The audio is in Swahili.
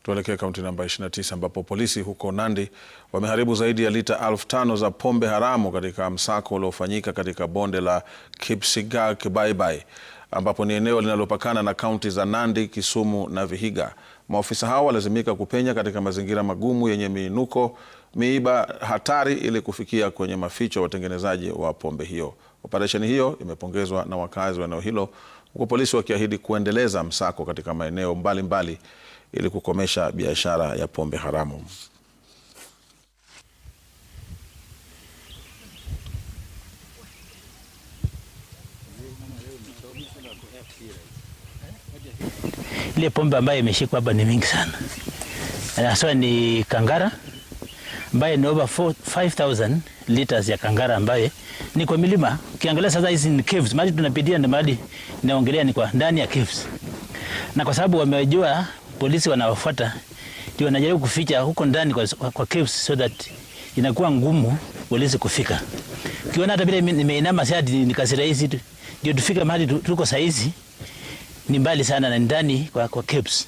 Tuelekee kaunti namba 29 ambapo polisi huko Nandi wameharibu zaidi ya lita 5,000 za pombe haramu katika msako uliofanyika katika bonde la Kipsigak Baibai, ambapo ni eneo linalopakana na kaunti za Nandi, Kisumu na Vihiga. Maofisa hao walazimika kupenya katika mazingira magumu yenye miinuko, miiba hatari ili kufikia kwenye maficho ya watengenezaji wa pombe hiyo. Operesheni hiyo imepongezwa na wakazi wa eneo hilo, huku polisi wakiahidi kuendeleza msako katika maeneo mbalimbali ili kukomesha biashara ya pombe haramu. Ile pombe ambayo imeshikwa hapa ni mingi sana. Hasa ni Kangara ambaye ni over 5,000 liters ya Kangara ambaye ni kwa milima. Ukiangalia sasa hizi ni caves, mahali tunapitia na mahali naongelea ni kwa ndani ya caves. Na kwa sababu wamejua polisi wanawafuata, ndio wanajaribu kuficha huko ndani kwa caves so that inakuwa ngumu polisi kufika. Ukiona hata vile nimeinama sasa nikasira hizi ndio tufika mahali tuko saizi ni mbali sana na ndani kwa caves.